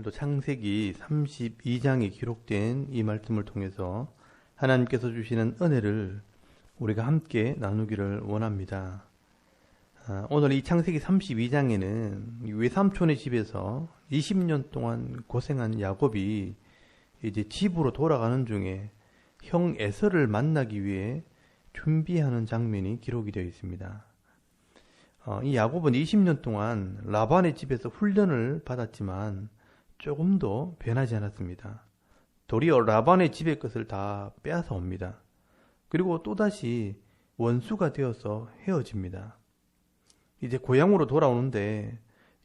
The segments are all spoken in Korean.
오늘도 창세기 32장에 기록된 이 말씀을 통해서 하나님께서 주시는 은혜를 우리가 함께 나누기를 원합니다. 오늘 이 창세기 32장에는 외삼촌의 집에서 20년 동안 고생한 야곱이 이제 집으로 돌아가는 중에 형 에서를 만나기 위해 준비하는 장면이 기록이 되어 있습니다. 이 야곱은 20년 동안 라반의 집에서 훈련을 받았지만 조금도 변하지 않았습니다. 도리어 라반의 집의 것을 다 빼앗아 옵니다. 그리고 또다시 원수가 되어서 헤어집니다. 이제 고향으로 돌아오는데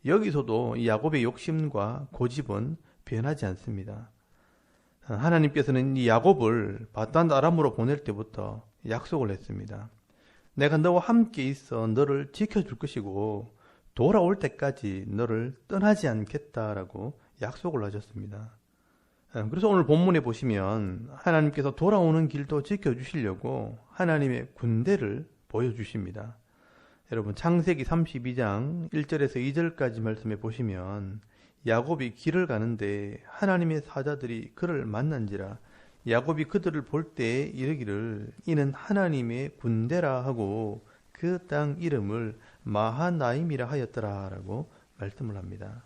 여기서도 이 야곱의 욕심과 고집은 변하지 않습니다. 하나님께서는 이 야곱을 바단 아람으로 보낼 때부터 약속을 했습니다. 내가 너와 함께 있어 너를 지켜줄 것이고 돌아올 때까지 너를 떠나지 않겠다라고 약속을 하셨습니다. 그래서 오늘 본문에 보시면 하나님께서 돌아오는 길도 지켜주시려고 하나님의 군대를 보여주십니다. 여러분 창세기 32장 1절에서 2절까지 말씀해 보시면 야곱이 길을 가는데 하나님의 사자들이 그를 만난지라 야곱이 그들을 볼 때에 이르기를 이는 하나님의 군대라 하고 그 땅 이름을 마하나임이라 하였더라 라고 말씀을 합니다.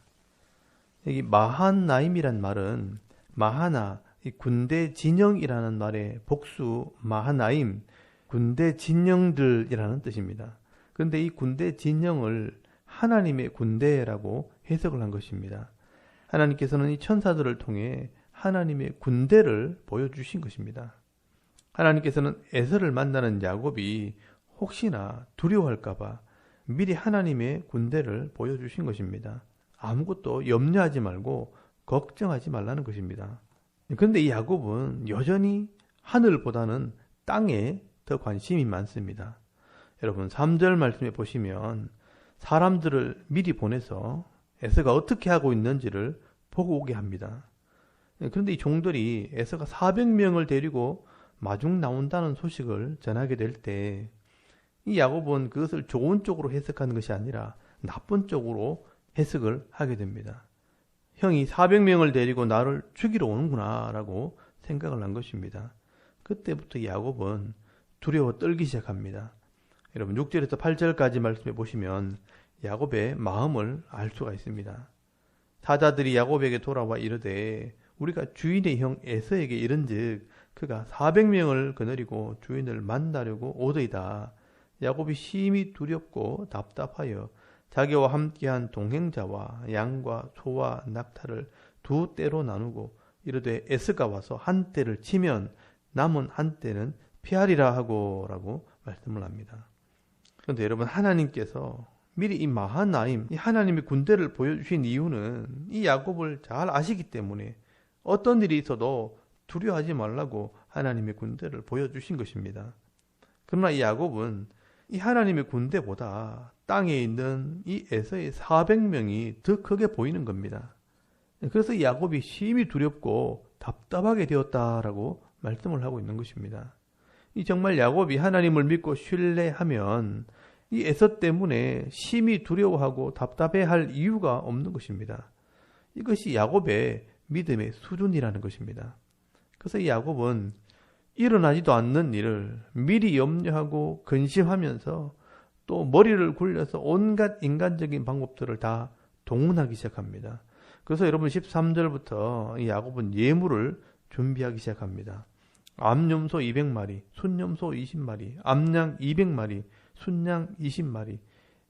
여기 마하나임이란 말은 마하나, 군대 진영이라는 말의 복수 마하나임, 군대 진영들이라는 뜻입니다. 그런데 이 군대 진영을 하나님의 군대라고 해석을 한 것입니다. 하나님께서는 이 천사들을 통해 하나님의 군대를 보여주신 것입니다. 하나님께서는 에서를 만나는 야곱이 혹시나 두려워할까봐 미리 하나님의 군대를 보여주신 것입니다. 아무것도 염려하지 말고 걱정하지 말라는 것입니다. 그런데 이 야곱은 여전히 하늘보다는 땅에 더 관심이 많습니다. 여러분 3절 말씀에 보시면 사람들을 미리 보내서 에서가 어떻게 하고 있는지를 보고 오게 합니다. 그런데 이 종들이 에서가 400명을 데리고 마중 나온다는 소식을 전하게 될 때 이 야곱은 그것을 좋은 쪽으로 해석하는 것이 아니라 나쁜 쪽으로 해석을 하게 됩니다. 형이 400명을 데리고 나를 죽이러 오는구나 라고 생각을 한 것입니다. 그때부터 야곱은 두려워 떨기 시작합니다. 여러분 6절에서 8절까지 말씀해 보시면 야곱의 마음을 알 수가 있습니다. 사자들이 야곱에게 돌아와 이르되 우리가 주인의 형 에서에게 이른즉 그가 400명을 거느리고 주인을 만나려고 오더이다. 야곱이 심히 두렵고 답답하여 자기와 함께한 동행자와 양과 소와 낙타를 두 떼로 나누고 이르되 에서가 와서 한 떼를 치면 남은 한 떼는 피하리라 하고 라고 말씀을 합니다. 그런데 여러분 하나님께서 미리 이 마하나임, 이 하나님의 군대를 보여주신 이유는 이 야곱을 잘 아시기 때문에 어떤 일이 있어도 두려워하지 말라고 하나님의 군대를 보여주신 것입니다. 그러나 이 야곱은 이 하나님의 군대보다 땅에 있는 이 에서의 400명이 더 크게 보이는 겁니다. 그래서 이 야곱이 심히 두렵고 답답하게 되었다라고 말씀을 하고 있는 것입니다. 이 정말 야곱이 하나님을 믿고 신뢰하면 이 에서 때문에 심히 두려워하고 답답해할 이유가 없는 것입니다. 이것이 야곱의 믿음의 수준이라는 것입니다. 그래서 이 야곱은 일어나지도 않는 일을 미리 염려하고 근심하면서 또 머리를 굴려서 온갖 인간적인 방법들을 다 동원하기 시작합니다. 그래서 여러분 13절부터 이 야곱은 예물을 준비하기 시작합니다. 암염소 200마리, 순염소 20마리, 암양 200마리, 순양 20마리,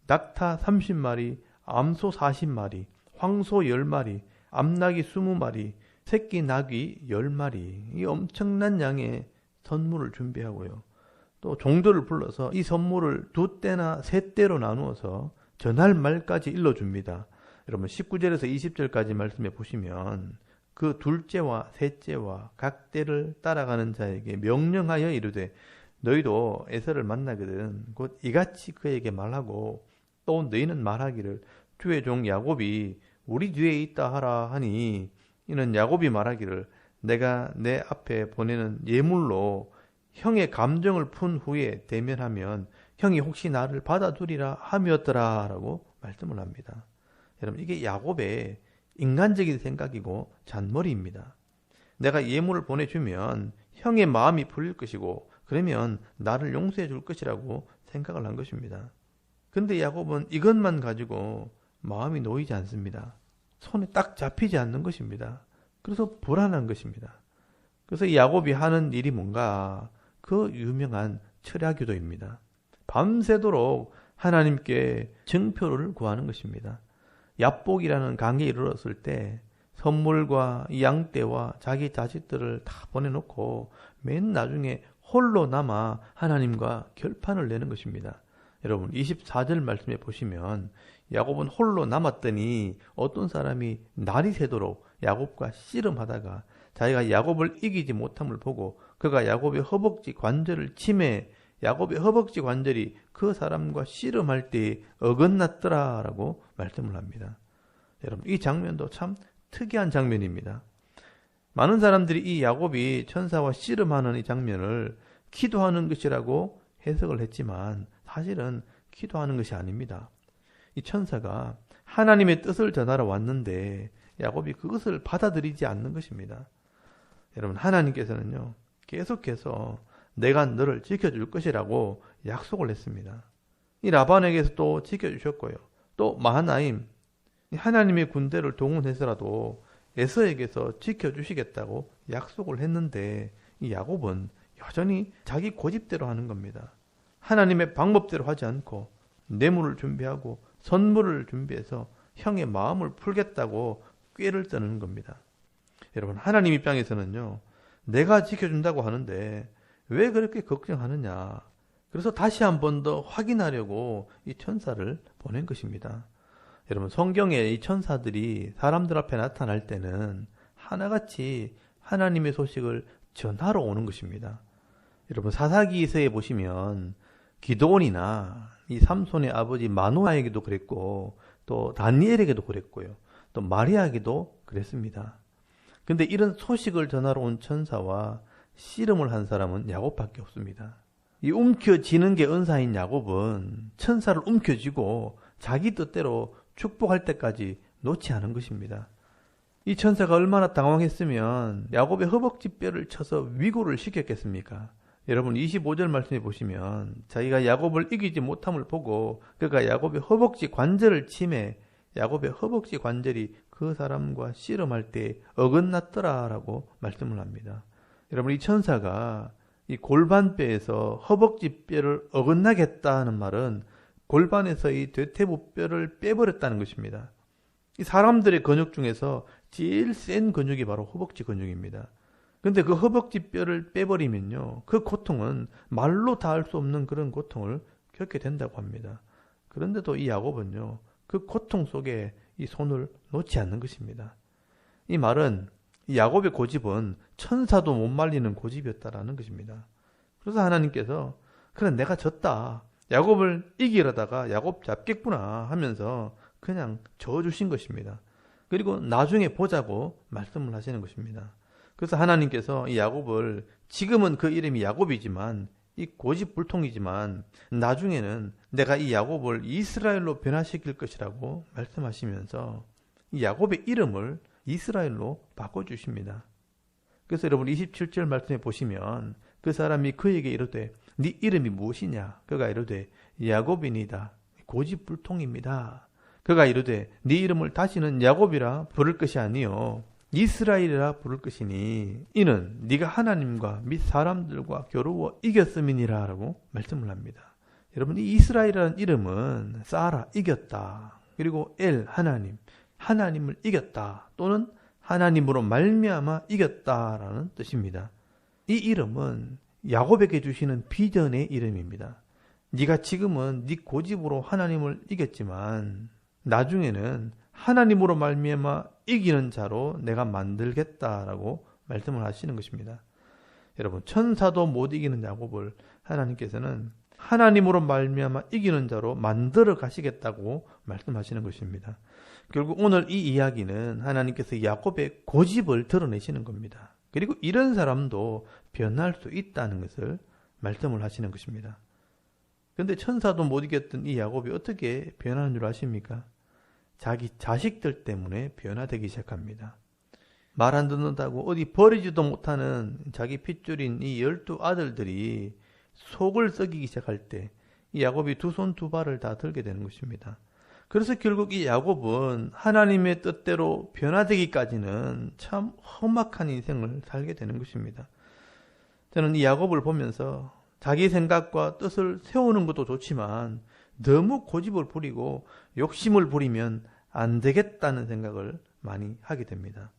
낙타 30마리, 암소 40마리, 황소 10마리, 암낙이 20마리, 새끼 낙이 10마리, 이 엄청난 양의 선물을 준비하고요. 또 종들을 불러서 이 선물을 2떼나 3떼로 나누어서 전할 말까지 일러줍니다. 여러분 19절에서 20절까지 말씀해 보시면 그 둘째와 셋째와 각 떼를 따라가는 자에게 명령하여 이르되 너희도 에서를 만나거든 곧 이같이 그에게 말하고 또 너희는 말하기를 주의 종 야곱이 우리 뒤에 있다 하라 하니 이는 야곱이 말하기를 내가 내 앞에 보내는 예물로 형의 감정을 푼 후에 대면하면 형이 혹시 나를 받아두리라 함이었더라 라고 말씀을 합니다. 여러분 이게 야곱의 인간적인 생각이고 잔머리입니다. 내가 예물을 보내주면 형의 마음이 풀릴 것이고 그러면 나를 용서해 줄 것이라고 생각을 한 것입니다. 근데 야곱은 이것만 가지고 마음이 놓이지 않습니다. 손에 딱 잡히지 않는 것입니다. 그래서 불안한 것입니다. 그래서 야곱이 하는 일이 뭔가 그 유명한 철야기도입니다. 밤새도록 하나님께 증표를 구하는 것입니다. 얍복이라는 강에 이르렀을 때 선물과 양떼와 자기 자식들을 다 보내놓고 맨 나중에 홀로 남아 하나님과 결판을 내는 것입니다. 여러분 24절 말씀에 보시면 야곱은 홀로 남았더니 어떤 사람이 날이 새도록 야곱과 씨름하다가 자기가 야곱을 이기지 못함을 보고 그가 야곱의 허벅지 관절을 치매 야곱의 허벅지 관절이 그 사람과 씨름할 때 어긋났더라라고 말씀을 합니다. 여러분 이 장면도 참 특이한 장면입니다. 많은 사람들이 이 야곱이 천사와 씨름하는 이 장면을 기도하는 것이라고 해석을 했지만 사실은 기도하는 것이 아닙니다. 이 천사가 하나님의 뜻을 전하러 왔는데 야곱이 그것을 받아들이지 않는 것입니다. 여러분 하나님께서는요 계속해서 내가 너를 지켜줄 것이라고 약속을 했습니다. 이 라반에게서 또 지켜주셨고요. 또 마하나임 하나님의 군대를 동원해서라도 에서에게서 지켜주시겠다고 약속을 했는데 이 야곱은 여전히 자기 고집대로 하는 겁니다. 하나님의 방법대로 하지 않고 뇌물을 준비하고 선물을 준비해서 형의 마음을 풀겠다고 꾀를 떠는 겁니다. 여러분 하나님 입장에서는요 내가 지켜준다고 하는데 왜 그렇게 걱정하느냐. 그래서 다시 한 번 더 확인하려고 이 천사를 보낸 것입니다. 여러분 성경에 이 천사들이 사람들 앞에 나타날 때는 하나같이 하나님의 소식을 전하러 오는 것입니다. 여러분 사사기서에 보시면 기드온이나 이 삼손의 아버지 마노아에게도 그랬고 또 다니엘에게도 그랬고요. 또 마리아에게도 그랬습니다. 근데 이런 소식을 전하러 온 천사와 씨름을 한 사람은 야곱밖에 없습니다. 이 움켜쥐는 게 은사인 야곱은 천사를 움켜쥐고 자기 뜻대로 축복할 때까지 놓지 않은 것입니다. 이 천사가 얼마나 당황했으면 야곱의 허벅지 뼈를 쳐서 위고를 시켰겠습니까? 여러분 25절 말씀해 보시면 자기가 야곱을 이기지 못함을 보고 그가 야곱의 허벅지 관절을 치매 야곱의 허벅지 관절이 그 사람과 씨름할 때 어긋났더라라고 말씀을 합니다. 여러분 이 천사가 이 골반뼈에서 허벅지 뼈를 어긋나겠다는 말은 골반에서 이 대퇴부 뼈를 빼버렸다는 것입니다. 이 사람들의 근육 중에서 제일 센 근육이 바로 허벅지 근육입니다. 근데 그 허벅지 뼈를 빼버리면요 그 고통은 말로 다 할 수 없는 그런 고통을 겪게 된다고 합니다. 그런데도 이 야곱은요 그 고통 속에 이 손을 놓지 않는 것입니다. 이 말은 이 야곱의 고집은 천사도 못 말리는 고집이었다라는 것입니다. 그래서 하나님께서 그래 내가 졌다. 야곱을 이기려다가 야곱 잡겠구나 하면서 그냥 저어주신 것입니다. 그리고 나중에 보자고 말씀을 하시는 것입니다. 그래서 하나님께서 이 야곱을 지금은 그 이름이 야곱이지만 이 고집불통이지만 나중에는 내가 이 야곱을 이스라엘로 변화시킬 것이라고 말씀하시면서 이 야곱의 이름을 이스라엘로 바꿔주십니다. 그래서 여러분 27절 말씀에 보시면 그 사람이 그에게 이르되 네 이름이 무엇이냐? 그가 이르되 야곱이니이다. 고집불통입니다. 그가 이르되 네 이름을 다시는 야곱이라 부를 것이 아니요 이스라엘이라 부를 것이니 이는 네가 하나님과 및 사람들과 겨루어 이겼음이니라 라고 말씀을 합니다. 여러분 이 이스라엘이라는 이름은 사라 이겼다. 그리고 엘 하나님 하나님을 이겼다 또는 하나님으로 말미암아 이겼다라는 뜻입니다. 이 이름은 야곱에게 주시는 비전의 이름입니다. 네가 지금은 네 고집으로 하나님을 이겼지만 나중에는 하나님으로 말미암아 이기는 자로 내가 만들겠다라고 말씀을 하시는 것입니다. 여러분 천사도 못 이기는 야곱을 하나님께서는 하나님으로 말미암아 이기는 자로 만들어 가시겠다고 말씀하시는 것입니다. 결국 오늘 이 이야기는 하나님께서 야곱의 고집을 드러내시는 겁니다. 그리고 이런 사람도 변할 수 있다는 것을 말씀을 하시는 것입니다. 그런데 천사도 못 이겼던 이 야곱이 어떻게 변하는 줄 아십니까? 자기 자식들 때문에 변화되기 시작합니다. 말 안 듣는다고 어디 버리지도 못하는 자기 핏줄인 이 12아들들이 속을 썩이기 시작할 때 이 야곱이 두 손 두 발을 다 들게 되는 것입니다. 그래서 결국 이 야곱은 하나님의 뜻대로 변화되기까지는 참 험악한 인생을 살게 되는 것입니다. 저는 이 야곱을 보면서 자기 생각과 뜻을 세우는 것도 좋지만 너무 고집을 부리고 욕심을 부리면 안 되겠다는 생각을 많이 하게 됩니다.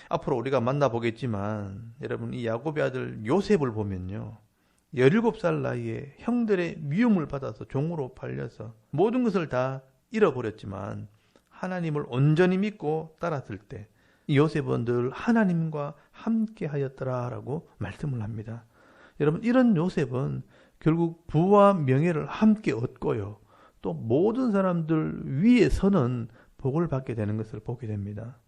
앞으로 우리가 만나보겠지만 여러분 이 야곱의 아들 요셉을 보면요. 17살 나이에 형들의 미움을 받아서 종으로 팔려서 모든 것을 다 잃어버렸지만 하나님을 온전히 믿고 따랐을 때 요셉은 늘 하나님과 함께 하였더라라고 말씀을 합니다. 여러분 이런 요셉은 결국 부와 명예를 함께 얻고요. 또 모든 사람들 위에 서는 복을 받게 되는 것을 보게 됩니다.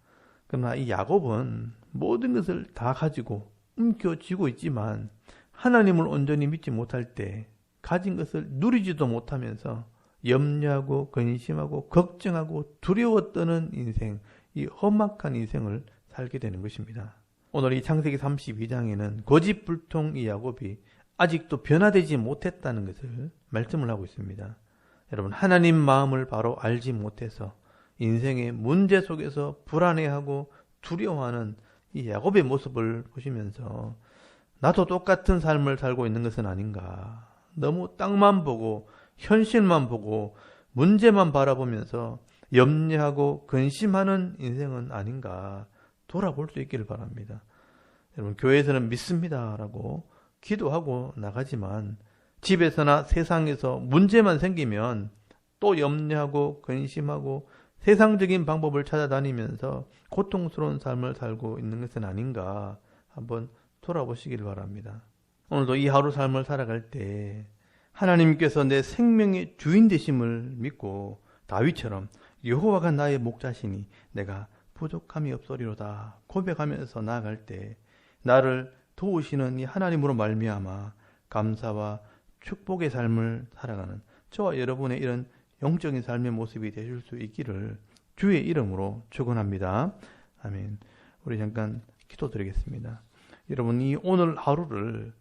그러나 이 야곱은 모든 것을 다 가지고 움켜쥐고 있지만 하나님을 온전히 믿지 못할 때 가진 것을 누리지도 못하면서 염려하고 근심하고 걱정하고 두려워 떠는 인생, 이 험악한 인생을 살게 되는 것입니다. 오늘 이 창세기 32장에는 고집불통 이 야곱이 아직도 변화되지 못했다는 것을 말씀을 하고 있습니다. 여러분 하나님 마음을 바로 알지 못해서 인생의 문제 속에서 불안해하고 두려워하는 이 야곱의 모습을 보시면서 나도 똑같은 삶을 살고 있는 것은 아닌가. 너무 땅만 보고 현실만 보고 문제만 바라보면서 염려하고 근심하는 인생은 아닌가 돌아볼 수 있기를 바랍니다. 여러분 교회에서는 믿습니다라고 기도하고 나가지만 집에서나 세상에서 문제만 생기면 또 염려하고 근심하고 세상적인 방법을 찾아다니면서 고통스러운 삶을 살고 있는 것은 아닌가 한번 돌아보시기를 바랍니다. 오늘도 이 하루 삶을 살아갈 때 하나님께서 내 생명의 주인 되심을 믿고 다윗처럼 여호와가 나의 목자시니 내가 부족함이 없으리로다 고백하면서 나아갈 때 나를 도우시는 이 하나님으로 말미암아 감사와 축복의 삶을 살아가는 저와 여러분의 이런 영적인 삶의 모습이 되실 수 있기를 주의 이름으로 축원합니다. 아멘. 우리 잠깐 기도드리겠습니다. 여러분 이 오늘 하루를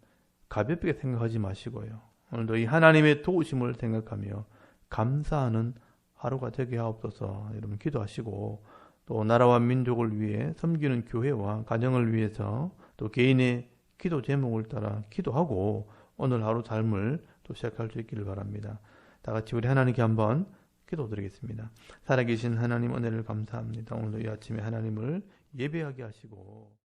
가볍게 생각하지 마시고요. 오늘도 이 하나님의 도우심을 생각하며 감사하는 하루가 되게 하옵소서. 여러분 기도하시고 또 나라와 민족을 위해 섬기는 교회와 가정을 위해서 또 개인의 기도 제목을 따라 기도하고 오늘 하루 삶을 또 시작할 수 있기를 바랍니다. 다 같이 우리 하나님께 한번 기도드리겠습니다. 살아계신 하나님 은혜를 감사합니다. 오늘도 이 아침에 하나님을 예배하게 하시고